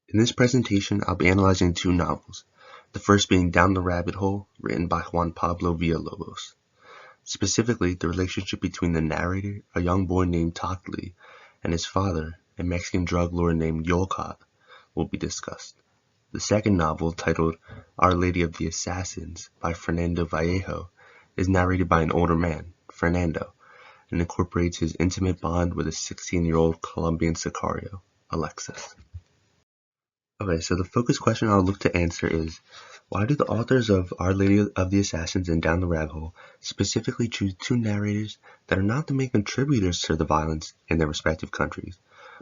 In this presentation, I'll be analyzing two novels, the first being Down the Rabbit Hole, written by Juan Pablo Villalobos. Specifically, the relationship between the narrator, a young boy named Tockley, and his father, a Mexican drug lord named Yolcott, will be discussed. The second novel, titled Our Lady of the Assassins by Fernando Vallejo, is narrated by an older man, Fernando, and incorporates his intimate bond with a 16-year-old Colombian Sicario, Alexis. Okay, so the focus question I'll look to answer is, why do the authors of Our Lady of the Assassins and Down the Rabbit Hole specifically choose two narrators that are not the main contributors to the violence in their respective countries,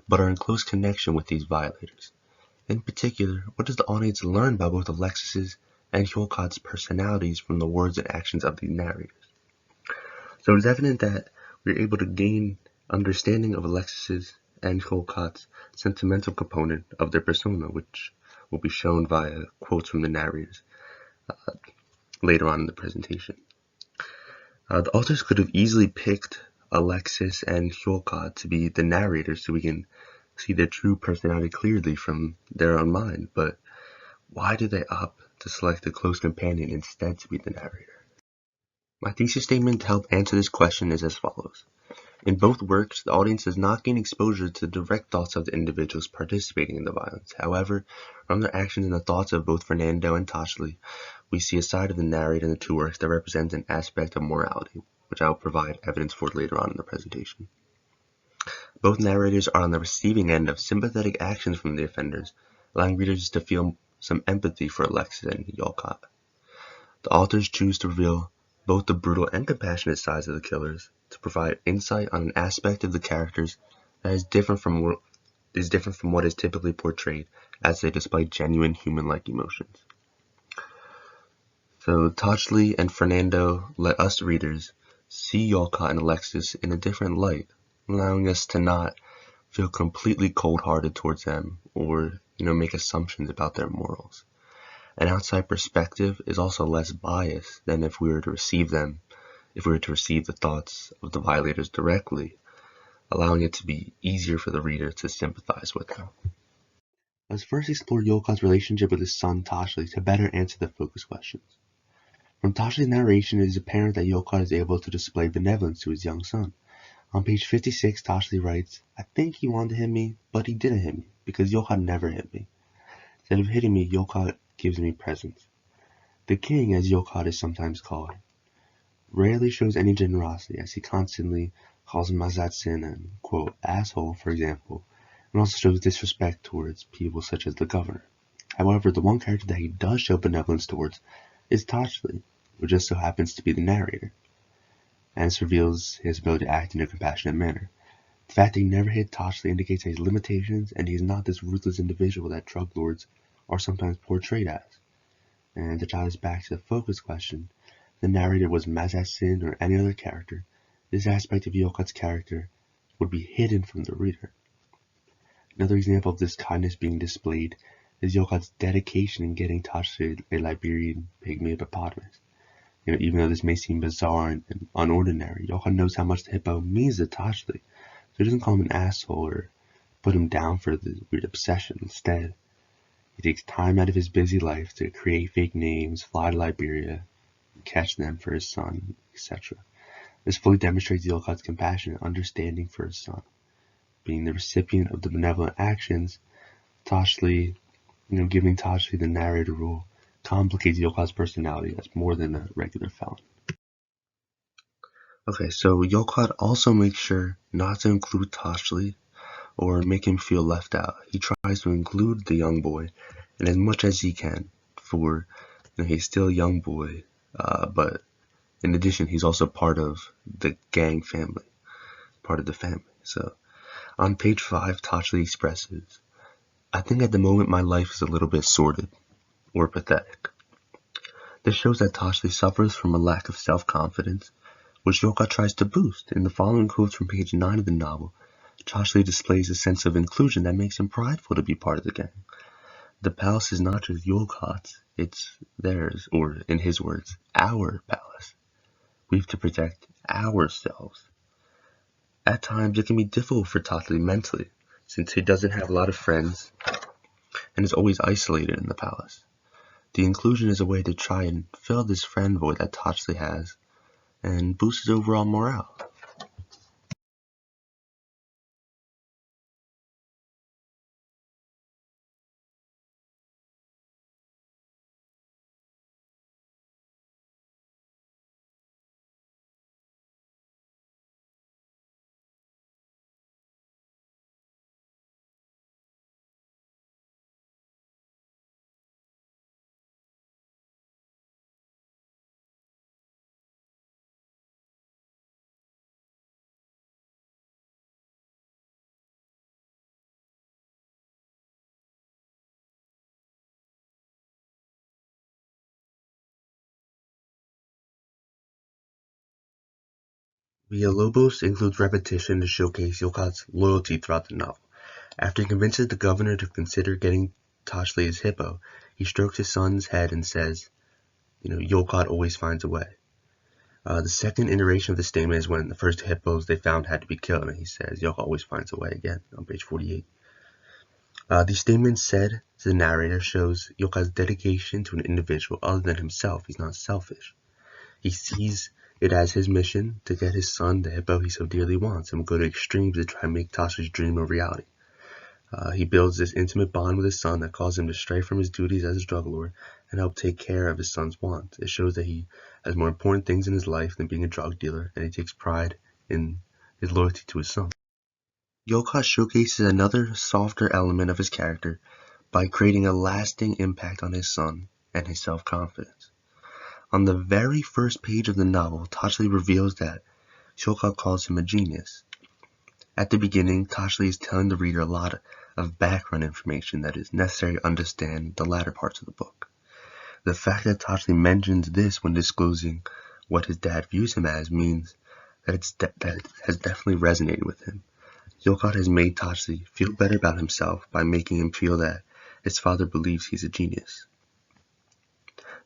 but are in close connection with these violators? In particular, what does the audience learn about both Alexis's and Yolcott's personalities from the words and actions of these narrators? So it's evident that we're able to gain understanding of Alexis's and Yolcott's sentimental component of their persona, which will be shown via quotes from the narrators later on in the presentation. The authors could have easily picked Alexis and Yolcott to be the narrators so we can see their true personality clearly from their own mind, but why did they opt to select a close companion instead to be the narrator? My thesis statement to help answer this question is as follows. In both works, the audience does not gain exposure to the direct thoughts of the individuals participating in the violence. However, from their actions and the thoughts of both Fernando and Tockley, we see a side of the narrator in the two works that represents an aspect of morality, which I will provide evidence for later on in the presentation. Both narrators are on the receiving end of sympathetic actions from the offenders, allowing readers to feel some empathy for Alexis and Yolcott. The authors choose to reveal both the brutal and compassionate sides of the killers to provide insight on an aspect of the characters that is different from what is typically portrayed, as they display genuine human-like emotions. So Tockley and Fernando let us readers see Yolcott and Alexis in a different light, allowing us to not feel completely cold-hearted towards them or make assumptions about their morals. An outside perspective is also less biased than if we were to receive the thoughts of the violators directly, allowing it to be easier for the reader to sympathize with them. Let's first explore Yolcott's relationship with his son Tockley to better answer the focus questions. From Tockley's narration, it is apparent that Yolcott is able to display benevolence to his young son. On page 56, Tockley writes, "I think he wanted to hit me, but he didn't hit me, because Yolcott never hit me. Instead of hitting me, Yolcott gives me presents. The king, as Yolcott is sometimes called, rarely shows any generosity, as he constantly calls him assassin and, quote, asshole, for example, and also shows disrespect towards people such as the governor. However, the one character that he does show benevolence towards is Tockley, who just so happens to be the narrator, and this reveals his ability to act in a compassionate manner. The fact that he never hit Tockley indicates his limitations, and he is not this ruthless individual that drug lords are sometimes portrayed as. And to tie this back to the focus question, the narrator was Mazassin or any other character, this aspect of Yolcott's character would be hidden from the reader. Another example of this kindness being displayed is Yolcott's dedication in getting Tockley a Liberian pygmy hippopotamus. Even though this may seem bizarre and unordinary, Yolcott knows how much the hippo means to Tockley, so he doesn't call him an asshole or put him down for the weird obsession. Instead, he takes time out of his busy life to create fake names, fly to Liberia, catch them for his son, etc. This fully demonstrates Yolcott's compassion and understanding for his son. Being the recipient of the benevolent actions, Tockley, giving Tockley the narrator role complicates Yolcott's personality as more than a regular felon. Okay, so Yolcott also makes sure not to include Tockley or make him feel left out. He tries to include the young boy in as much as he can, for he's still a young boy, but in addition, he's also part of the gang family, part of the family. So on page 5, Tockley expresses, "I think at the moment my life is a little bit sordid or pathetic." This shows that Tockley suffers from a lack of self-confidence, which Yolcott tries to boost. In the following quotes from page 9 of the novel, Tockley displays a sense of inclusion that makes him prideful to be part of the gang. The palace is not just Yolcott's, it's theirs, or in his words, our palace. We have to protect ourselves. At times, it can be difficult for Tockley mentally, since he doesn't have a lot of friends, and is always isolated in the palace. The inclusion is a way to try and fill this friend void that Tochley has and boost his overall morale. Villalobos includes repetition to showcase Yolkot's loyalty throughout the novel. After he convinces the governor to consider getting Tochley his hippo, he strokes his son's head and says, Yolkot always finds a way. The second iteration of the statement is when the first hippos they found had to be killed, and he says, Yolkot always finds a way again, on page 48. The statement said to the narrator shows Yolkot's dedication to an individual other than himself. He's not selfish. He sees it as his mission to get his son the hippo he so dearly wants, and will go to extremes to try and make Tasha's dream a reality. He builds this intimate bond with his son that causes him to stray from his duties as a drug lord and help take care of his son's wants. It shows that he has more important things in his life than being a drug dealer, and he takes pride in his loyalty to his son. Yolkot showcases another softer element of his character by creating a lasting impact on his son and his self-confidence. On the very first page of the novel, Tochley reveals that Yolkot calls him a genius. At the beginning, Tochley is telling the reader a lot of background information that is necessary to understand the latter parts of the book. The fact that Tochley mentions this when disclosing what his dad views him as means that it has definitely resonated with him. Yolkot has made Tochley feel better about himself by making him feel that his father believes he's a genius.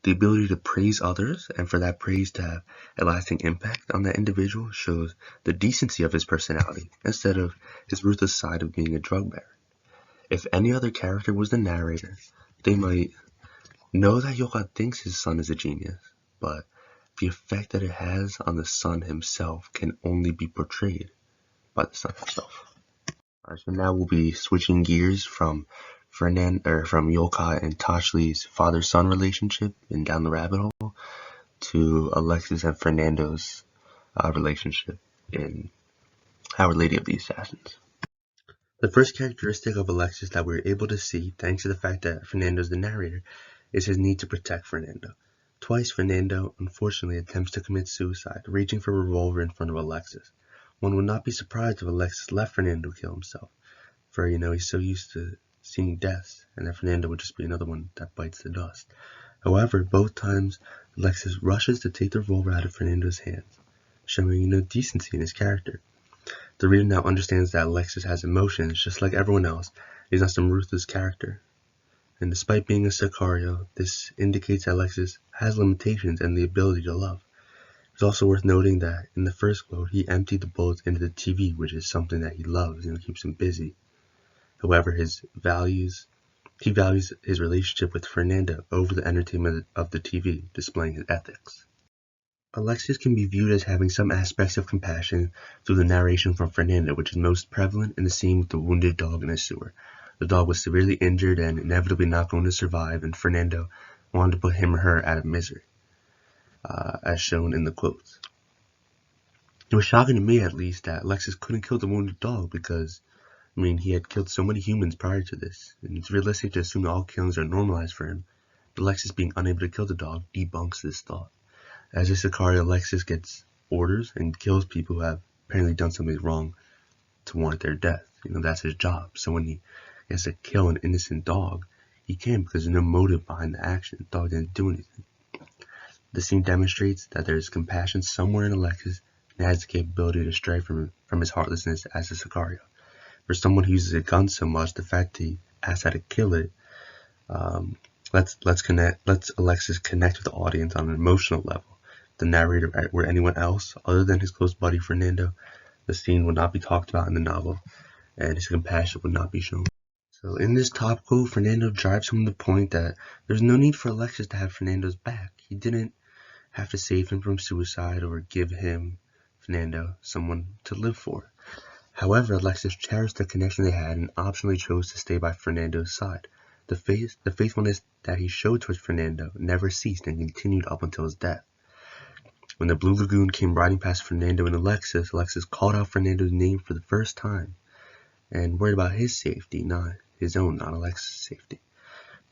The ability to praise others and for that praise to have a lasting impact on that individual shows the decency of his personality instead of his ruthless side of being a drug baron. If any other character was the narrator, they might know that Yolkot thinks his son is a genius, but the effect that it has on the son himself can only be portrayed by the son himself. Alright, so now we'll be switching gears from Yolkot and Tochley's father-son relationship and down the rabbit hole to Alexis and Fernando's relationship in Our Lady of the Assassins. The first characteristic of Alexis that we're able to see, thanks to the fact that Fernando is the narrator, is his need to protect Fernando. Twice, Fernando unfortunately attempts to commit suicide, reaching for a revolver in front of Alexis. One would not be surprised if Alexis left Fernando kill himself, for he's so used to seeing deaths, and that Fernando would just be another one that bites the dust. However, both times Alexis rushes to take the revolver out of Fernando's hands, showing decency in his character. The reader now understands that Alexis has emotions just like everyone else. He's not some ruthless character. And despite being a Sicario, this indicates that Alexis has limitations and the ability to love. It's also worth noting that in the first quote, he emptied the bullets into the TV, which is something that he loves, keeps him busy. However, he values his relationship with Fernando over the entertainment of the TV, displaying his ethics. Alexis can be viewed as having some aspects of compassion through the narration from Fernando, which is most prevalent in the scene with the wounded dog in the sewer. The dog was severely injured and inevitably not going to survive, and Fernando wanted to put him or her out of misery, as shown in the quotes. It was shocking to me, at least, that Alexis couldn't kill the wounded dog because, he had killed so many humans prior to this, and it's realistic to assume that all killings are normalized for him, but Alexis being unable to kill the dog debunks this thought. As a Sicario, Alexis gets orders and kills people who have apparently done something wrong to warrant their death. That's his job. So when he has to kill an innocent dog, he can because there's no motive behind the action. The dog didn't do anything. The scene demonstrates that there is compassion somewhere in Alexis and has the capability to stray from his heartlessness as a Sicario. For someone who uses a gun so much, the fact he asks how to kill it lets Alexis connect with the audience on an emotional level. The narrator were anyone else other than his close buddy Fernando, the scene would not be talked about in the novel, and his compassion would not be shown. So in this top quote, Fernando drives home the point that there's no need for Alexis to have Fernando's back. He didn't have to save him from suicide or give him, Fernando, someone to live for. However, Alexis cherished the connection they had and optionally chose to stay by Fernando's side. The faithfulness that he showed towards Fernando never ceased and continued up until his death. When the Blue Lagoon came riding past Fernando and Alexis, Alexis called out Fernando's name for the first time and worried about his safety, not his own, not Alexis' safety.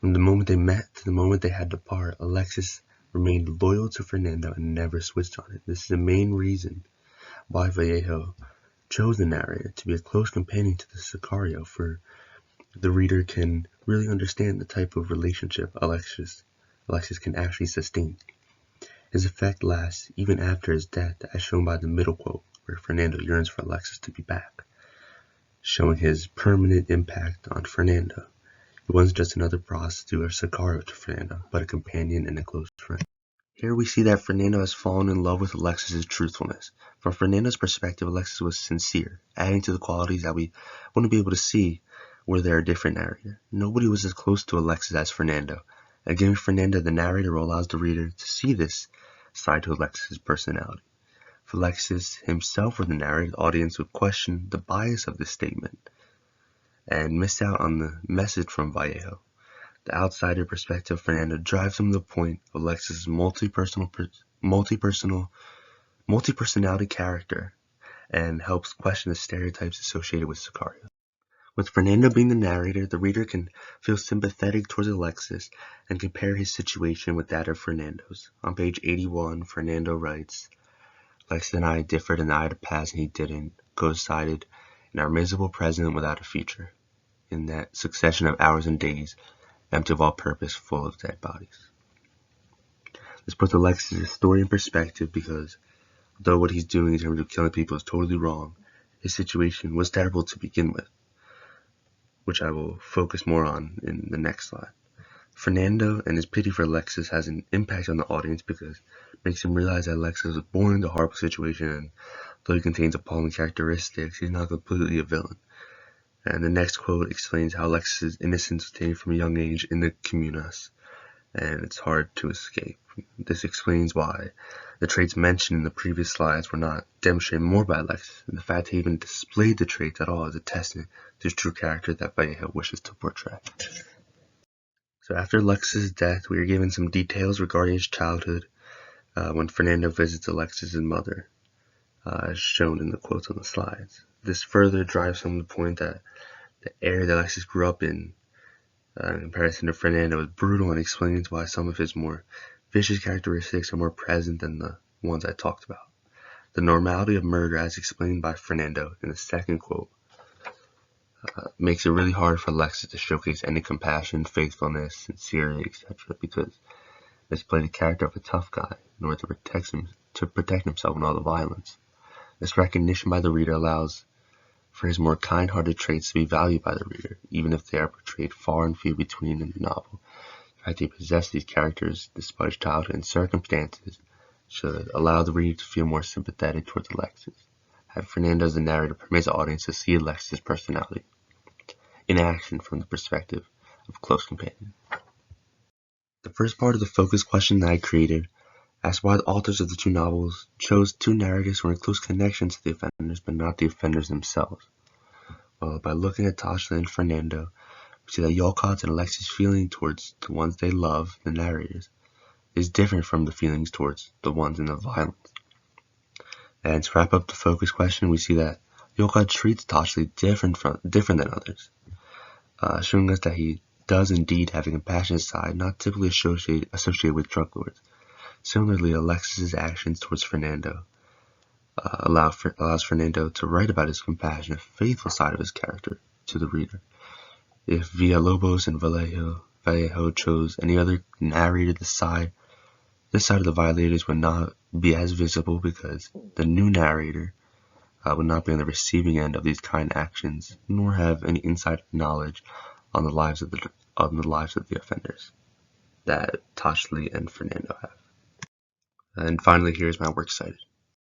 From the moment they met to the moment they had to part, Alexis remained loyal to Fernando and never switched on it. This is the main reason why Vallejo chose the narrator to be a close companion to the Sicario, for the reader can really understand the type of relationship Alexis can actually sustain. His effect lasts even after his death, as shown by the middle quote, where Fernando yearns for Alexis to be back, showing his permanent impact on Fernando. He wasn't just another prostitute or Sicario to Fernando, but a companion and a close friend. Here we see that Fernando has fallen in love with Alexis' truthfulness. From Fernando's perspective, Alexis was sincere, adding to the qualities that we wouldn't be able to see were there a different narrator. Nobody was as close to Alexis as Fernando, and giving Fernando the narrator allows the reader to see this side to Alexis' personality. If Alexis himself were the narrator, the audience would question the bias of this statement and miss out on the message from Vallejo. The outsider perspective of Fernando drives home the point of Alexis' multi-personality character and helps question the stereotypes associated with Sicario. With Fernando being the narrator, the reader can feel sympathetic towards Alexis and compare his situation with that of Fernando's. On page 81, Fernando writes, "Alexis and I differed and I had a past and he didn't, coincided in our miserable present without a future, in that succession of hours and days, empty of all purpose, full of dead bodies." This puts Alexis' story in perspective because though what he's doing in terms of killing people is totally wrong, his situation was terrible to begin with, which I will focus more on in the next slide. Fernando and his pity for Alexis has an impact on the audience because it makes him realize that Alexis was born into a horrible situation, and though he contains appalling characteristics, he's not completely a villain. And the next quote explains how Alexis' innocence was taken from a young age in the comunas, and it's hard to escape. This explains why the traits mentioned in the previous slides were not demonstrated more by Alexis, and the fact he even displayed the traits at all is a testament to his true character that Vallejo wishes to portray. So after Alexis' death, we are given some details regarding his childhood when Fernando visits Alexis' mother, as shown in the quotes on the slides. This further drives home the point that the area that Alexis grew up in comparison to Fernando is brutal, and explains why some of his more vicious characteristics are more present than the ones I talked about. The normality of murder, as explained by Fernando in the second quote, makes it really hard for Alexis to showcase any compassion, faithfulness, sincerity, etc., because he's played the character of a tough guy in order to protect himself from all the violence. This recognition by the reader allows for his more kind-hearted traits to be valued by the reader, even if they are portrayed far and few between in the novel. The fact he possessed these characters despite his childhood and circumstances should allow the reader to feel more sympathetic towards Alexis. Having Fernando as the narrator permits the audience to see Alexis' personality in action from the perspective of a close companion. The first part of the focus question that I created asked why the authors of the two novels chose two narrators who are in close connection to the offenders but not the offenders themselves. Well, by looking at Tasha and Fernando, we see that Yolkot's and Alexis' feeling towards the ones they love, the narrators, is different from the feelings towards the ones in the violence. And to wrap up the focus question, we see that Yolkot treats Tasha different than others, showing us that he does indeed have a compassionate side not typically associated with drug lords. Similarly, Alexis' actions towards Fernando allows Fernando to write about his compassionate, faithful side of his character to the reader. If Villalobos and Vallejo chose any other narrator, this side of the violators would not be as visible because the new narrator would not be on the receiving end of these kind actions, nor have any inside knowledge on the lives of the offenders that Tashley and Fernando have. And finally, here's my works cited.